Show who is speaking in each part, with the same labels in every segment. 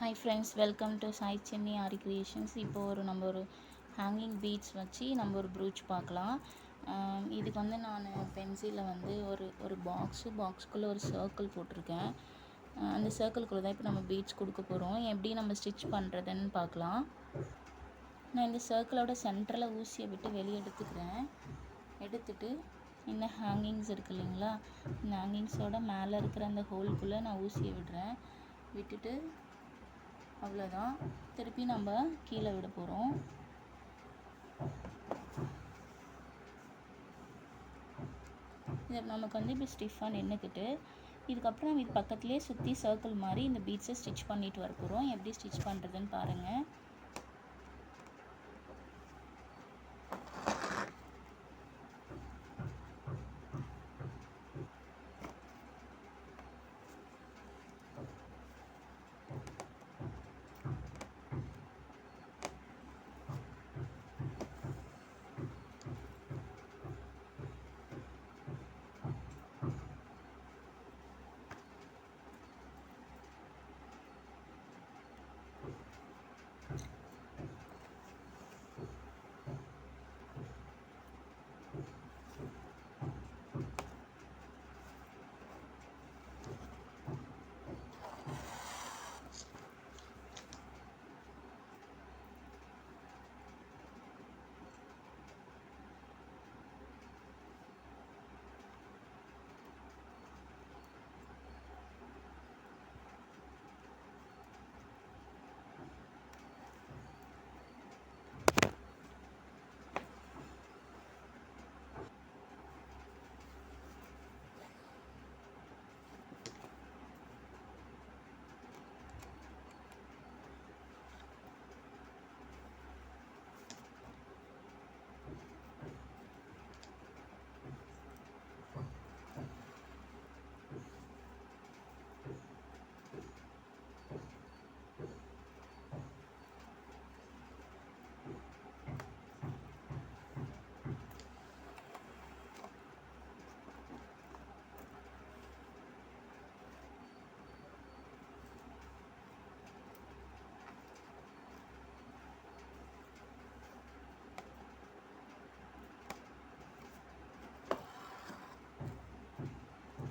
Speaker 1: Hi friends, welcome to Sai சென்னி ஆரி creations. இப்போது நம்ம ஒரு ஹேங்கிங் பீட்ஸ் வச்சு நம்ம ஒரு ப்ரூச் பார்க்கலாம். இதுக்கு வந்து நான் பென்சிலில் வந்து ஒரு பாக்ஸுக்குள்ளே ஒரு சர்க்கிள் போட்டிருக்கேன். அந்த சர்க்கிள்குள்ளே தான் இப்போ நம்ம பீட்ஸ் கொடுக்க போகிறோம். எப்படி நம்ம ஸ்டிச் பண்ணுறதுன்னு பார்க்கலாம். நான் இந்த சர்க்கிளோட சென்டரில் ஊசியை விட்டு வெளியே எடுத்துட்டு இந்த ஹேங்கிங்ஸ் இருக்குது இல்லைங்களா, இந்த ஹேங்கிங்ஸோட மேலே இருக்கிற அந்த ஹோல்குள்ளே நான் ஊசியை விட்டுட்டு அவ்வளோதான். திருப்பி நம்ம கீழே விட போகிறோம். இது நமக்கு வந்து இப்படி ஸ்டிஃபாக நின்றுக்கிட்டு, இதுக்கப்புறம் இது பக்கத்துலேயே சுற்றி சர்க்கிள் மாதிரி இந்த பீட்ஸை ஸ்டிச் பண்ணிட்டு வர போகிறோம். எப்படி ஸ்டிச் பண்ணுறதுன்னு பாருங்கள்.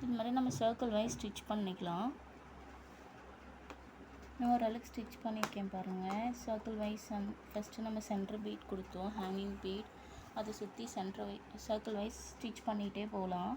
Speaker 1: இது மாதிரி நம்ம சர்க்கிள் வைஸ் ஸ்டிச் பண்ணிக்கலாம். நான் ஓரளவுக்கு ஸ்டிச் பண்ணியிருக்கேன் பாருங்கள். சர்க்கிள் வைஸ் ஃபஸ்ட்டு நம்ம சென்டர் பீட் கொடுத்தோம், ஹேங்கிங் பீட். அதை சுற்றி சர்க்கிள் வைஸ் ஸ்டிச் பண்ணிகிட்டே போகலாம்.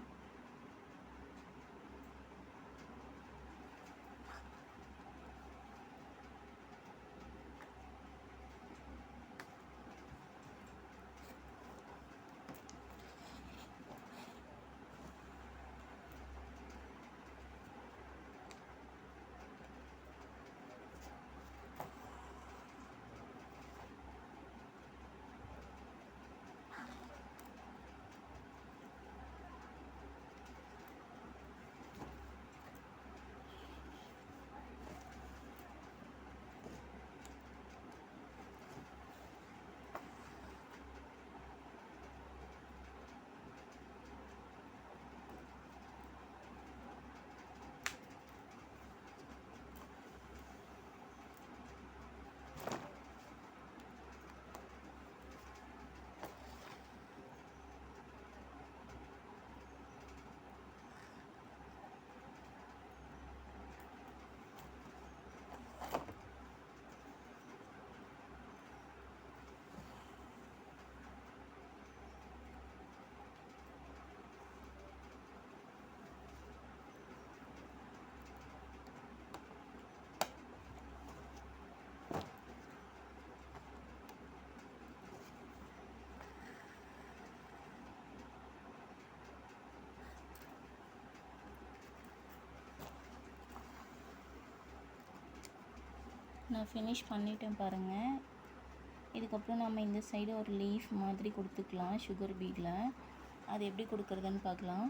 Speaker 1: நான் ஃபினிஷ் பண்ணிட்டேன் பாருங்கள். இதுக்கப்புறம் நம்ம இந்த சைடு ஒரு லீஃப் மாதிரி கொடுத்துக்கலாம் சுகர் பீடில். அது எப்படி கொடுக்குறதுன்னு பார்க்கலாம்.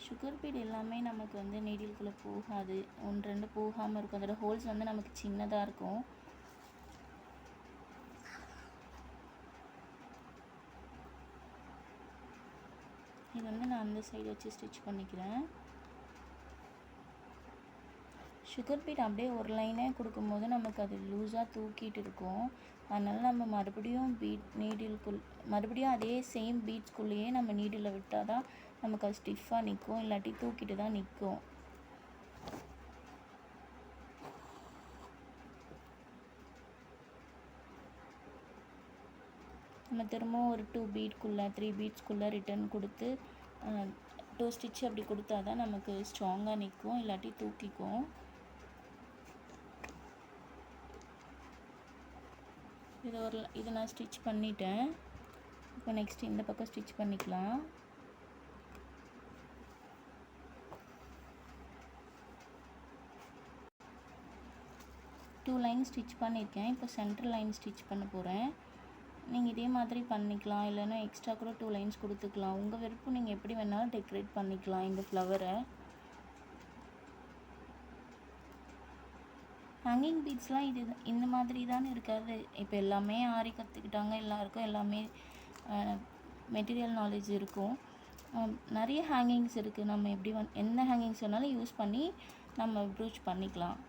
Speaker 1: சுகர் பீட் எல்லாமே நமக்கு வந்து நீடில்குள்ளே போகாது, 1-2 போகாமல் இருக்கும். அதோட ஹோல்ஸ் வந்து நமக்கு சின்னதாக இருக்கும். இது வந்து நான் அந்த சைடு வச்சு ஸ்டிச் பண்ணிக்கிறேன். சுகர் பீட் அப்படியே ஒரு லைனே கொடுக்கும்போது நமக்கு அது லூஸாக தூக்கிட்டு இருக்கும். அதனால் நம்ம மறுபடியும் மறுபடியும் அதே சேம் பீட்ஸ்குள்ளேயே நம்ம நீடில் விட்டால் தான் நமக்கு அது ஸ்டிஃபாக நிற்கும், இல்லாட்டி தூக்கிட்டு தான் நிற்கும். நம்ம திரும்பவும் ஒரு 2 பீட்குள்ளே 3 பீட்ஸ்குள்ளே ரிட்டன் கொடுத்து 2 ஸ்டிச் அப்படி கொடுத்தா தான் நமக்கு ஸ்ட்ராங்காக நிற்கும், இல்லாட்டி தூக்கிக்கும். இதை நான் ஸ்டிச் பண்ணிட்டேன். இப்போ நெக்ஸ்ட் இந்த பக்கம் ஸ்டிச் பண்ணிக்கலாம். டூ லைன் ஸ்டிச் பண்ணியிருக்கேன். இப்போ சென்டர் லைன் ஸ்டிச் பண்ண போகிறேன். நீங்கள் இதே மாதிரி பண்ணிக்கலாம், இல்லைன்னா எக்ஸ்ட்ரா கூட 2 லைன்ஸ் கொடுத்துக்கலாம். உங்கள் விருப்பம், நீங்கள் எப்படி வேணாலும் டெக்கரேட் பண்ணிக்கலாம் இந்த ஃப்ளவரை. ஹேங்கிங் பீட்ஸ்லாம் இந்த மாதிரி தானே இருக்காது. இப்போ எல்லாமே ஆரி கற்றுக்கிட்டாங்க, எல்லாருக்கும் எல்லாமே மெட்டீரியல் நாலேஜ் இருக்கும். நிறைய ஹேங்கிங்ஸ் இருக்குது. நம்ம எப்படி என்ன ஹேங்கிங்ஸ் வேணாலும் யூஸ் பண்ணி நம்ம ப்ரூச் பண்ணிக்கலாம்.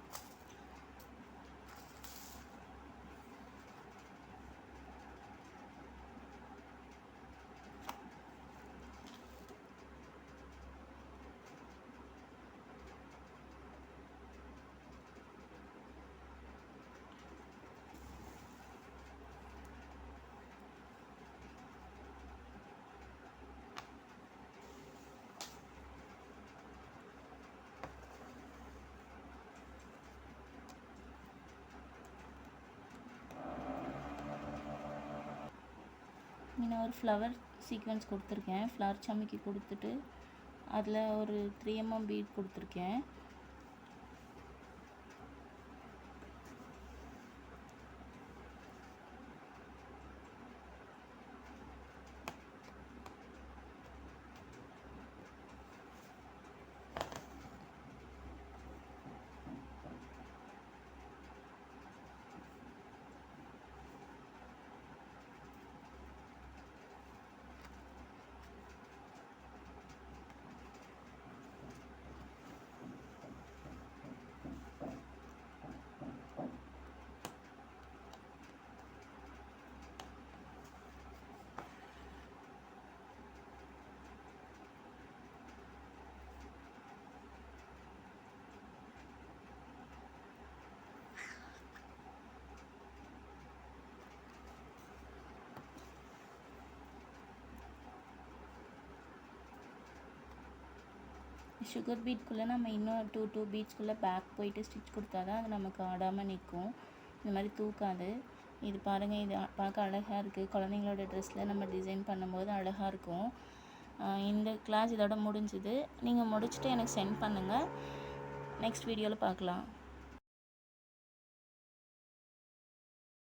Speaker 1: நான் ஒரு ஃப்ளவர் சீக்வென்ஸ் கொடுத்துருக்கேன். ஃப்ளவர் சமைக்கி கொடுத்துட்டு அதில் ஒரு 3 mm பீட் கொடுத்துருக்கேன். சுகர் பீட்குள்ளே நம்ம இன்னும் 2 பீட்ஸ்குள்ளே பேக் போயிட்டு ஸ்டிச் கொடுத்தா தான் அது நமக்கு ஆடாமல் நிற்கும், இந்த மாதிரி தூக்காது. இது பாருங்கள், இது பார்க்க அழகாக இருக்குது. குழந்தைங்களோட ட்ரெஸ்ஸில் நம்ம டிசைன் பண்ணும்போது அழகாக இருக்கும். இந்த கிளாஸ் இதோட முடிஞ்சுது. நீங்கள் முடிச்சுட்டு எனக்கு சென்ட் பண்ணுங்கள். நெக்ஸ்ட் வீடியோவில் பார்க்கலாம்.